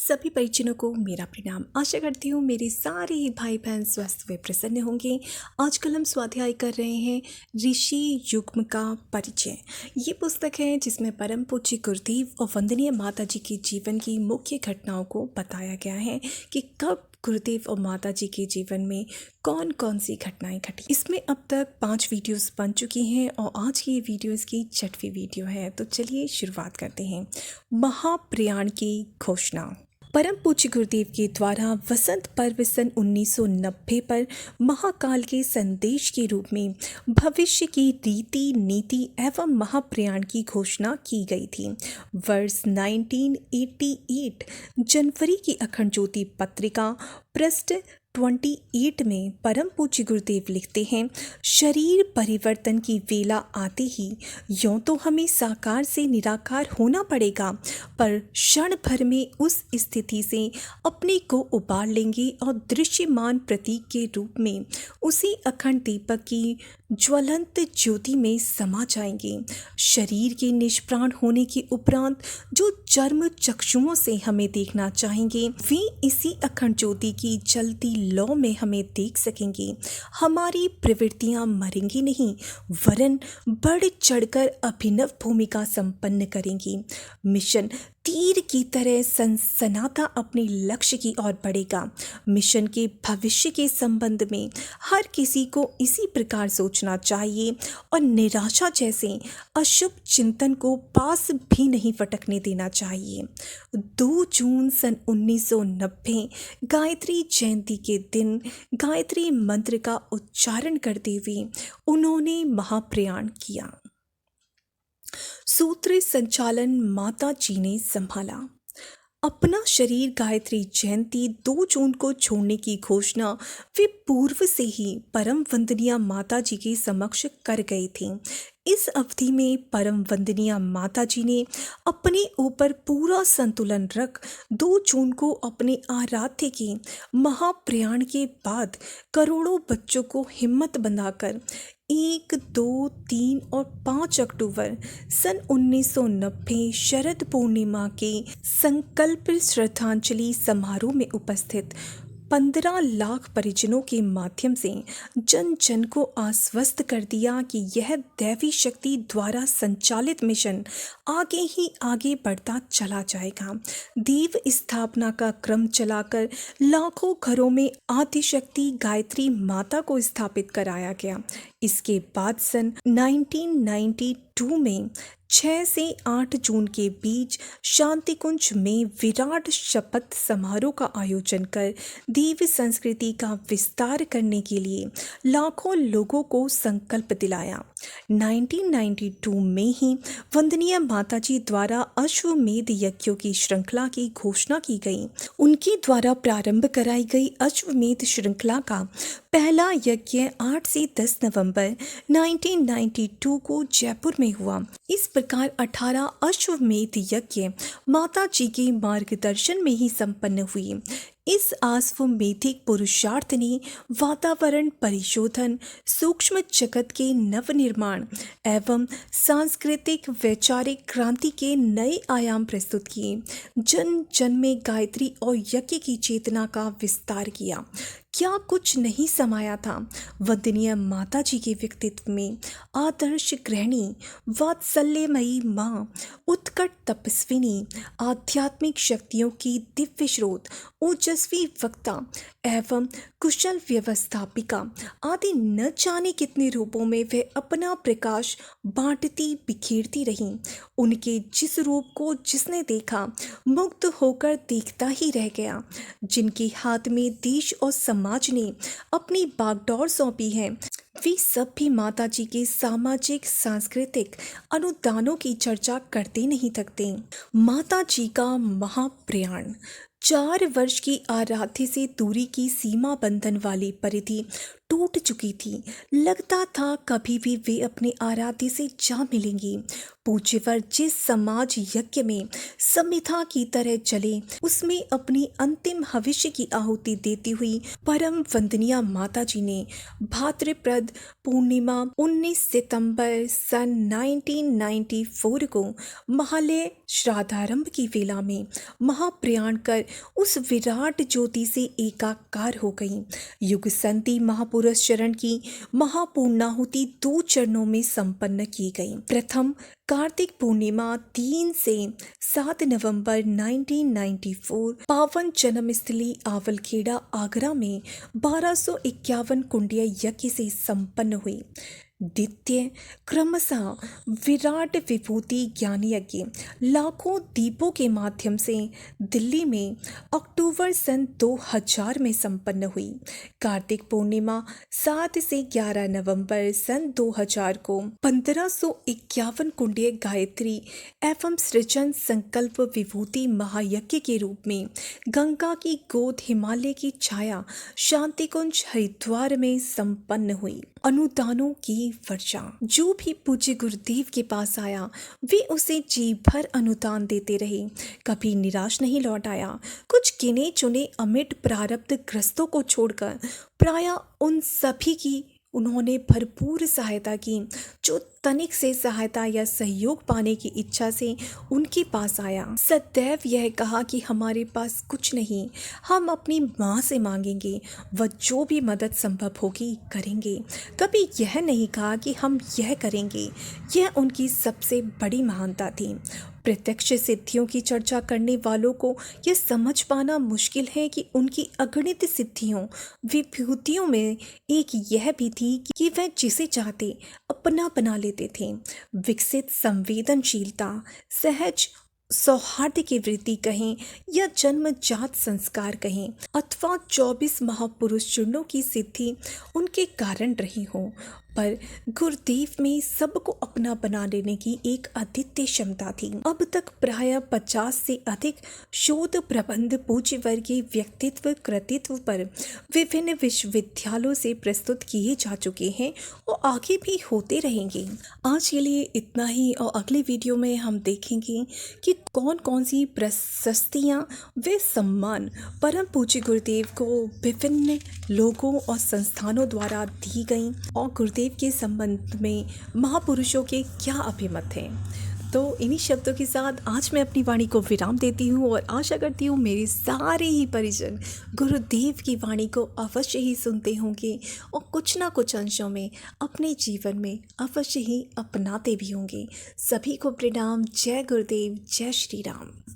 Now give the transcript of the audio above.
सभी परिजनों को मेरा प्रणाम। आशा करती हूँ मेरे सारे ही भाई बहन स्वस्थ व प्रसन्न होंगे। आजकल हम स्वाध्याय कर रहे हैं ऋषि युग्म का परिचय। ये पुस्तक है जिसमें परम पूज्य गुरुदेव और वंदनीय माता जी के जीवन की मुख्य घटनाओं को बताया गया है कि कब गुरुदेव और माता जी के जीवन में कौन कौन सी घटनाएं घटी। इसमें अब तक 5 वीडियोस बन चुकी हैं और आज की ये वीडियो इसकी 6वीं वीडियो है। तो चलिए शुरुआत करते हैं। महाप्रयाण की घोषणा। परम पूज्य गुरुदेव के द्वारा वसंत पर्व सन 1990 पर महाकाल के संदेश के रूप में भविष्य की रीति नीति एवं महाप्रयाण की घोषणा की गई थी। वर्ष 1988 जनवरी की अखंड ज्योति पत्रिका पृष्ठ 28 में परम पूज्य गुरुदेव लिखते हैं, शरीर परिवर्तन की वेला आते ही यों तो हमें साकार से निराकार होना पड़ेगा, पर क्षण भर में उस स्थिति से अपने को उबार लेंगे और दृश्यमान प्रतीक के रूप में उसी अखंड दीपक की ज्वलंत ज्योति में समा जाएंगे। शरीर के निष्प्राण होने के उपरांत जो चर्म चक्षुओं से हमें देखना चाहेंगे वे इसी अखंड ज्योति की जलती लौ में हमें देख सकेंगे। हमारी प्रवृत्तियां मरेंगी नहीं वरन बढ़ चढ़कर अभिनव भूमिका संपन्न करेंगी। मिशन तीर की तरह सनसनाता अपने लक्ष्य की ओर बढ़ेगा। मिशन के भविष्य के संबंध में हर किसी को इसी प्रकार सोचना चाहिए और निराशा जैसे अशुभ चिंतन को पास भी नहीं फटकने देना चाहिए। 2 जून सन 1990 गायत्री जयंती के दिन गायत्री मंत्र का उच्चारण करते हुए उन्होंने महाप्रयाण किया। सूत्र संचालन माता जी ने संभाला। अपना शरीर गायत्री जयंती 2 जून को छोड़ने की घोषणा वे पूर्व से ही परम वंदनीय माता जी के समक्ष कर गए थे। इस अवधि में परम वंदनीय माता जी ने अपने ऊपर पूरा संतुलन रख 2 जून को अपने आराध्य के महाप्रयाण के बाद करोड़ों बच्चों को हिम्मत बंधाकर 1, 2, 3 और 5 अक्टूबर सन 1990 शरद पूर्णिमा के संकल्प श्रद्धांजलि समारोह में उपस्थित 15 लाख परिजनों के माध्यम से जन जन को आश्वस्त कर दिया कि यह दैवी शक्ति द्वारा संचालित मिशन आगे ही आगे बढ़ता चला जाएगा। देव स्थापना का क्रम चलाकर लाखों घरों में आदिशक्ति गायत्री माता को स्थापित कराया गया। इसके बाद सन 1992 में 6 से 8 जून के बीच शांति कुंज में विराट शपथ समारोह का आयोजन कर देव संस्कृति का विस्तार करने के लिए लाखों लोगों को संकल्प दिलाया। 1992 में ही वंदनीय माता जी द्वारा अश्वमेध यज्ञों की श्रृंखला की घोषणा की गई। उनके द्वारा प्रारंभ कराई गई अश्वमेध श्रृंखला का पहला यज्ञ 8 से 10 नवंबर 1992 को जयपुर में हुआ। इस प्रकार 18 अश्वमेध यज्ञ माता जी के मार्गदर्शन में ही संपन्न हुई। इस अश्वमेधिक पुरुषार्थ ने वातावरण परिशोधन, सूक्ष्म जगत के नवनिर्माण एवं सांस्कृतिक वैचारिक क्रांति के नए आयाम प्रस्तुत किए। जन जन में गायत्री और यज्ञ की चेतना का विस्तार किया। क्या कुछ नहीं समाया था वंदनीय माता जी के व्यक्तित्व में। आदर्श गृहिणी, वात्सल्यमयी माँ, उत्कट तपस्विनी, आध्यात्मिक शक्तियों की दिव्य स्रोत, ओजस्वी वक्ता एवं कुशल व्यवस्थापिका आदि न जाने कितने रूपों में वे अपना प्रकाश बांटती बिखेरती रहीं। उनके जिस रूप को जिसने देखा मुग्ध होकर देखता ही रह गया। जिनके हाथ में देश और समाज ने अपनी बागडोर सौंपी है वे सब भी माता जी के सामाजिक सांस्कृतिक अनुदानों की चर्चा करते नहीं थकते। माता जी का महाप्रयाण। 4 वर्ष की आराध्य से दूरी की सीमा बंधन वाली परिधि टूट चुकी थी। लगता था कभी भी वे अपने आराध्य से जा मिलेंगी। पूज्यवर जिस समाज यज्ञ में संविधा की तरह चले उसमें अपनी अंतिम भविष्य की आहुति देती हुई परम वंदनीय माता जी ने भाद्रपद पूर्णिमा 19 सितंबर सन 1994 को महालय श्राद्धारंभ की वेला में महाप्रयाण कर उस विराट ज्योति से एकाकार हो गई। युग संति महापुरुष चरण की महापूर्णाहुति 2 चरणों में संपन्न की गई। प्रथम कार्तिक पूर्णिमा 3 से 7 नवंबर 1994 पावन जन्मस्थली आवलखेड़ा आगरा में 1251 कुंडीय यज्ञ से संपन्न हुई। द्वितीय क्रमशः विराट विभूति ज्ञान यज्ञ लाखों दीपों के माध्यम से दिल्ली में अक्टूबर सन 2000 में संपन्न हुई। कार्तिक पूर्णिमा 7 से 11 नवंबर सन 2000 को 1551 कुंडीय गायत्री एवं सृजन संकल्प विभूति महायज्ञ के रूप में गंगा की गोद हिमालय की छाया शांति कुंज हरिद्वार में संपन्न हुई। अनुदानों की वर्षा। जो भी पूज्य गुरुदेव के पास आया वे उसे जी भर अनुदान देते रहे, कभी निराश नहीं लौट आया। कुछ गिने चुने अमिट प्रारब्ध ग्रस्तों को छोड़कर प्राय उन सभी की उन्होंने भरपूर सहायता की जो तनिक से सहायता या सहयोग पाने की इच्छा से उनके पास आया। सदैव यह कहा कि हमारे पास कुछ नहीं, हम अपनी माँ से मांगेंगे, वह जो भी मदद संभव होगी करेंगे। कभी यह नहीं कहा कि हम यह करेंगे। यह उनकी सबसे बड़ी महानता थी। प्रत्यक्ष सिद्धियों की चर्चा करने वालों को यह समझ पाना मुश्किल है कि उनकी अगणित सिद्धियों विभूतियों में एक यह भी थी कि वह जिसे चाहते अपना बना लेते थे। विकसित संवेदनशीलता, सहज सौहार्द की वृत्ति कहें या जन्मजात संस्कार कहें अथवा 24 महापुरुष चरणों की सिद्धि उनके कारण रही हो, पर गुरुदेव में सबको अपना बना लेने की एक अद्वितीय क्षमता थी। अब तक प्राय 50 से अधिक शोध प्रबंध पूज्य वर्गीय व्यक्तित्व कृतित्व पर विभिन्न विश्वविद्यालयों से प्रस्तुत किए जा चुके हैं और आगे भी होते रहेंगे। आज के लिए इतना ही, और अगले वीडियो में हम देखेंगे कि कौन कौन सी प्रशस्तियाँ व सम्मान परम पूज्य गुरुदेव को विभिन्न लोगों और संस्थानों द्वारा दी गई और गुरुदेव के संबंध में महापुरुषों के क्या अभिमत हैं। तो इन्हीं शब्दों के साथ आज मैं अपनी वाणी को विराम देती हूँ और आशा करती हूँ मेरे सारे ही परिजन गुरुदेव की वाणी को अवश्य ही सुनते होंगे और कुछ ना कुछ अंशों में अपने जीवन में अवश्य ही अपनाते भी होंगे। सभी को प्रणाम। जय गुरुदेव, जय श्री राम।